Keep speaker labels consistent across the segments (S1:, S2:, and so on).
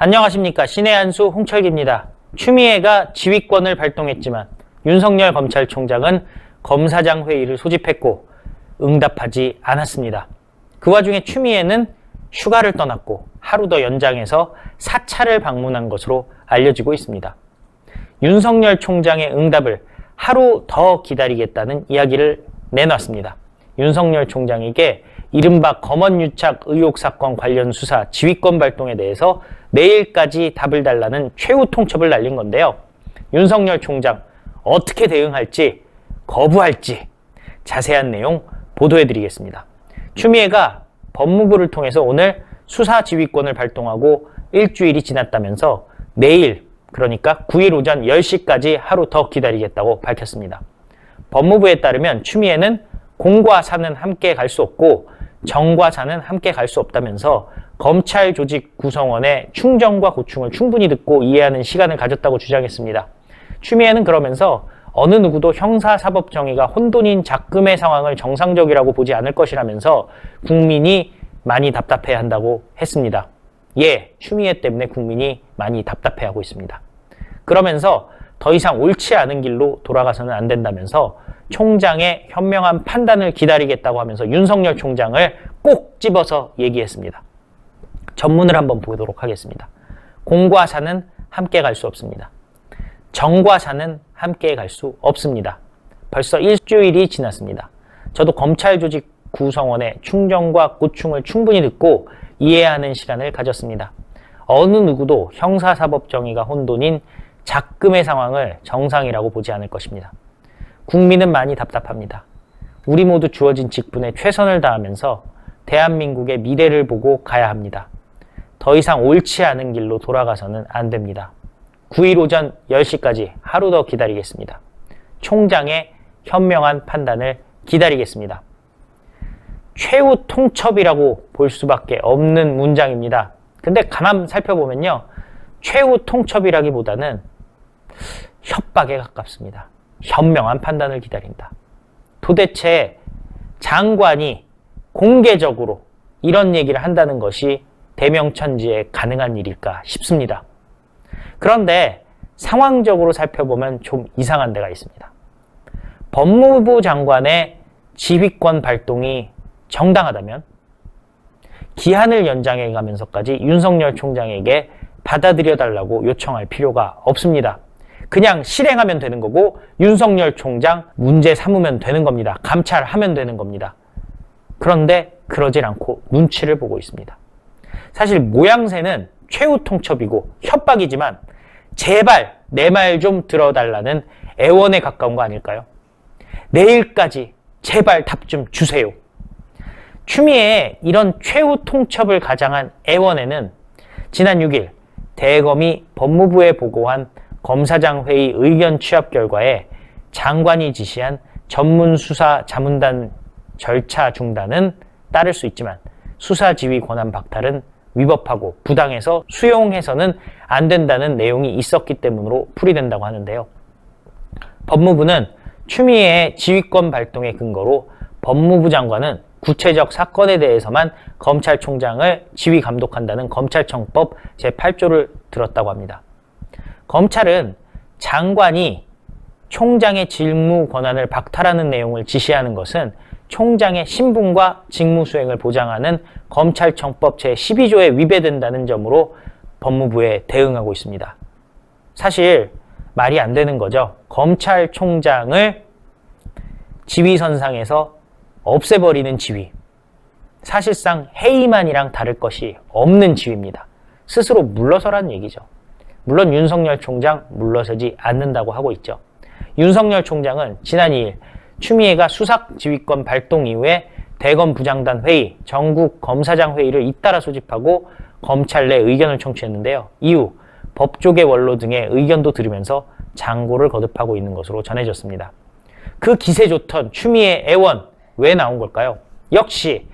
S1: 안녕하십니까. 신의 한수 홍철기입니다. 추미애가 지휘권을 발동했지만 윤석열 검찰총장은 검사장 회의를 소집했고 응답하지 않았습니다. 그 와중에 추미애는 휴가를 떠났고 하루 더 연장해서 사찰을 방문한 것으로 알려지고 있습니다. 윤석열 총장의 응답을 하루 더 기다리겠다는 이야기를 내놨습니다. 윤석열 총장에게 이른바 검언유착 의혹 사건 관련 수사 지휘권 발동에 대해서 내일까지 답을 달라는 최후 통첩을 날린 건데요. 윤석열 총장 어떻게 대응할지 거부할지 자세한 내용 보도해드리겠습니다. 추미애가 법무부를 통해서 오늘 수사 지휘권을 발동하고 일주일이 지났다면서 내일 그러니까 9일 오전 10시까지 하루 더 기다리겠다고 밝혔습니다. 법무부에 따르면 추미애는 공과 사는 함께 갈 수 없고 정과 사는 함께 갈 수 없다면서 검찰 조직 구성원의 충정과 고충을 충분히 듣고 이해하는 시간을 가졌다고 주장했습니다. 추미애는 그러면서 어느 누구도 형사사법 정의가 혼돈인 작금의 상황을 정상적이라고 보지 않을 것이라면서 국민이 많이 답답해한다고 했습니다. 예, 추미애 때문에 국민이 많이 답답해하고 있습니다. 그러면서 더 이상 옳지 않은 길로 돌아가서는 안 된다면서 총장의 현명한 판단을 기다리겠다고 하면서 윤석열 총장을 꼭 집어서 얘기했습니다. 전문을 한번 보도록 하겠습니다. 공과 사는 함께 갈 수 없습니다. 정과 사는 함께 갈 수 없습니다. 벌써 일주일이 지났습니다. 저도 검찰 조직 구성원의 충정과 고충을 충분히 듣고 이해하는 시간을 가졌습니다. 어느 누구도 형사사법 정의가 혼돈인 작금의 상황을 정상이라고 보지 않을 것입니다. 국민은 많이 답답합니다. 우리 모두 주어진 직분에 최선을 다하면서 대한민국의 미래를 보고 가야 합니다. 더 이상 옳지 않은 길로 돌아가서는 안 됩니다. 9일 오전 10시까지 하루 더 기다리겠습니다. 총장의 현명한 판단을 기다리겠습니다. 최후 통첩이라고 볼 수밖에 없는 문장입니다. 근데 가만 살펴보면요. 최후 통첩이라기보다는 협박에 가깝습니다. 현명한 판단을 기다린다. 도대체 장관이 공개적으로 이런 얘기를 한다는 것이 대명천지에 가능한 일일까 싶습니다. 그런데 상황적으로 살펴보면 좀 이상한 데가 있습니다. 법무부 장관의 지휘권 발동이 정당하다면 기한을 연장해 가면서까지 윤석열 총장에게 받아들여달라고 요청할 필요가 없습니다. 그냥 실행하면 되는 거고 윤석열 총장 문제 삼으면 되는 겁니다. 감찰하면 되는 겁니다. 그런데 그러질 않고 눈치를 보고 있습니다. 사실 모양새는 최후 통첩이고 협박이지만 제발 내 말 좀 들어달라는 애원에 가까운 거 아닐까요? 내일까지 제발 답 좀 주세요. 추미애의 이런 최후 통첩을 가장한 애원에는 지난 6일 대검이 법무부에 보고한 검사장 회의 의견 취합 결과에 장관이 지시한 전문수사 자문단 절차 중단은 따를 수 있지만 수사지휘 권한 박탈은 위법하고 부당해서 수용해서는 안 된다는 내용이 있었기 때문으로 풀이된다고 하는데요. 법무부는 추미애의 지휘권 발동의 근거로 법무부 장관은 구체적 사건에 대해서만 검찰총장을 지휘 감독한다는 검찰청법 제8조를 들었다고 합니다. 검찰은 장관이 총장의 직무 권한을 박탈하는 내용을 지시하는 것은 총장의 신분과 직무 수행을 보장하는 검찰청법 제12조에 위배된다는 점으로 법무부에 대응하고 있습니다. 사실 말이 안 되는 거죠. 검찰총장을 지휘선상에서 없애버리는 지휘. 사실상 해임안이랑 다를 것이 없는 지휘입니다. 스스로 물러서라는 얘기죠. 물론 윤석열 총장 물러서지 않는다고 하고 있죠. 윤석열 총장은 지난 2일 추미애가 수사지휘권 발동 이후에 대검 부장단 회의, 전국 검사장 회의를 잇따라 소집하고 검찰 내 의견을 청취했는데요. 이후 법조계 원로 등의 의견도 들으면서 장고를 거듭하고 있는 것으로 전해졌습니다. 그 기세 좋던 추미애 애원 왜 나온 걸까요? 역시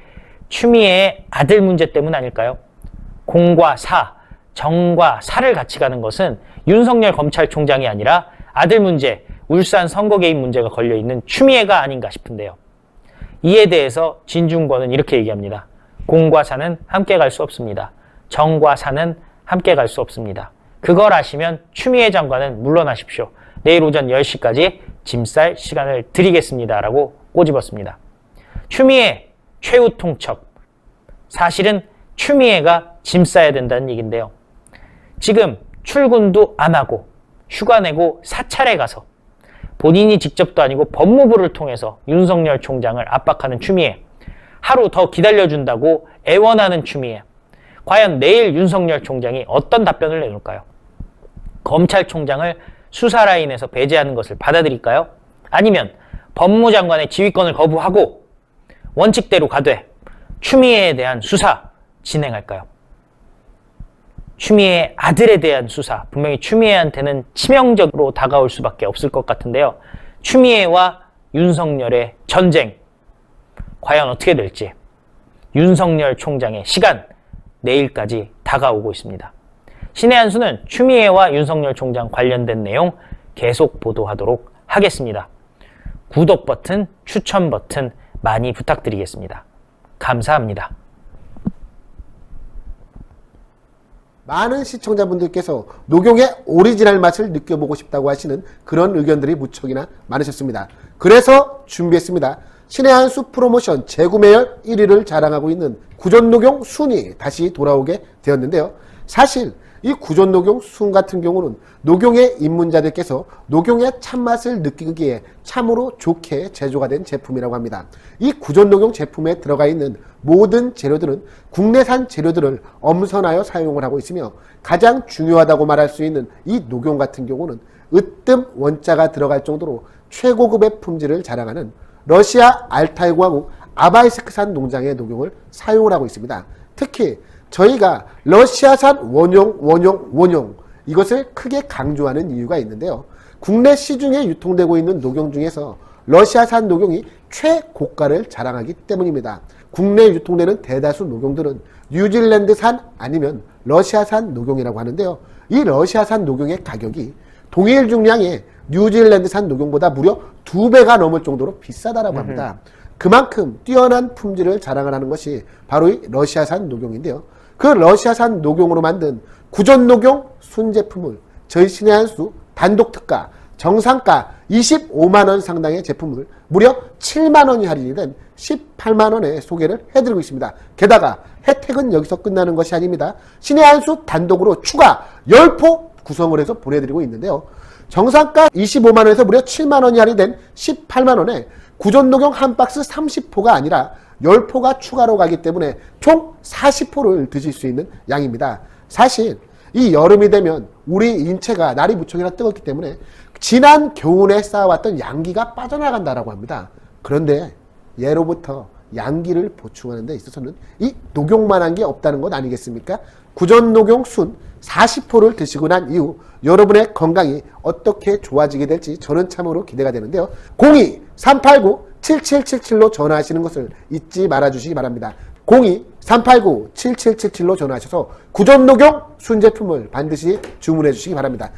S1: 추미애의 아들 문제 때문 아닐까요? 공과 사, 정과 사를 같이 가는 것은 윤석열 검찰총장이 아니라 아들 문제, 울산 선거 개입 문제가 걸려있는 추미애가 아닌가 싶은데요. 이에 대해서 진중권은 이렇게 얘기합니다. 공과 사는 함께 갈 수 없습니다. 정과 사는 함께 갈 수 없습니다. 그걸 아시면 추미애 장관은 물러나십시오. 내일 오전 10시까지 짐 쌀 시간을 드리겠습니다. 라고 꼬집었습니다. 추미애 최후 통첩. 사실은 추미애가 짐 싸야 된다는 얘기인데요. 지금 출근도 안 하고 휴가 내고 사찰에 가서 본인이 직접도 아니고 법무부를 통해서 윤석열 총장을 압박하는 추미애. 하루 더 기다려준다고 애원하는 추미애. 과연 내일 윤석열 총장이 어떤 답변을 내놓을까요? 검찰총장을 수사 라인에서 배제하는 것을 받아들일까요? 아니면 법무장관의 지휘권을 거부하고 원칙대로 가되 추미애에 대한 수사 진행할까요? 추미애 아들에 대한 수사, 분명히 추미애한테는 치명적으로 다가올 수밖에 없을 것 같은데요. 추미애와 윤석열의 전쟁, 과연 어떻게 될지 윤석열 총장의 시간, 내일까지 다가오고 있습니다. 신의 한 수는 추미애와 윤석열 총장 관련된 내용 계속 보도하도록 하겠습니다. 구독 버튼, 추천 버튼 많이 부탁드리겠습니다. 감사합니다.
S2: 많은 시청자분들께서 녹용의 오리지널 맛을 느껴보고 싶다고 하시는 그런 의견들이 무척이나 많으셨습니다. 그래서 준비했습니다. 신의 한 수 프로모션 재구매율 1위를 자랑하고 있는 구전녹용 순이 다시 돌아오게 되었는데요. 사실 이 구전녹용 순 같은 경우는 녹용의 입문자들께서 녹용의 참맛을 느끼기에 참으로 좋게 제조가 된 제품이라고 합니다. 이 구전녹용 제품에 들어가 있는 모든 재료들은 국내산 재료들을 엄선하여 사용을 하고 있으며 가장 중요하다고 말할 수 있는 이 녹용 같은 경우는 으뜸 원자가 들어갈 정도로 최고급의 품질을 자랑하는 러시아 알타이 공화국 아바이스크산 농장의 녹용을 사용을 하고 있습니다. 특히 저희가 러시아산 원용 이것을 크게 강조하는 이유가 있는데요. 국내 시중에 유통되고 있는 녹용 중에서 러시아산 녹용이 최고가를 자랑하기 때문입니다. 국내에 유통되는 대다수 녹용들은 뉴질랜드산 아니면 러시아산 녹용이라고 하는데요. 이 러시아산 녹용의 가격이 동일 중량의 뉴질랜드산 녹용보다 무려 2배가 넘을 정도로 비싸다라고 합니다. 그만큼 뛰어난 품질을 자랑을 하는 것이 바로 이 러시아산 녹용인데요. 그 러시아산 녹용으로 만든 구전녹용 순제품을 저희 신의 한 수 단독 특가 정상가 25만원 상당의 제품을 무려 7만원이 할인이 된 18만원에 소개를 해드리고 있습니다. 게다가 혜택은 여기서 끝나는 것이 아닙니다. 신의 한 수 단독으로 추가 10포 구성을 해서 보내드리고 있는데요. 정상가 25만원에서 무려 7만원이 할인된 18만원에 구전녹용 한 박스 30포가 아니라 10포가 추가로 가기 때문에 총 40포를 드실 수 있는 양입니다. 사실 이 여름이 되면 우리 인체가 날이 무척이나 뜨겁기 때문에 지난 겨울에 쌓아왔던 양기가 빠져나간다라고 합니다. 그런데 예로부터 양기를 보충하는 데 있어서는 이 녹용만한 게 없다는 것 아니겠습니까? 구전녹용 순 40포를 드시고 난 이후 여러분의 건강이 어떻게 좋아지게 될지 저는 참으로 기대가 되는데요. 02-389-7777로 전화하시는 것을 잊지 말아주시기 바랍니다. 02-389-7777로 전화하셔서 구전녹용 순제품을 반드시 주문해 주시기 바랍니다.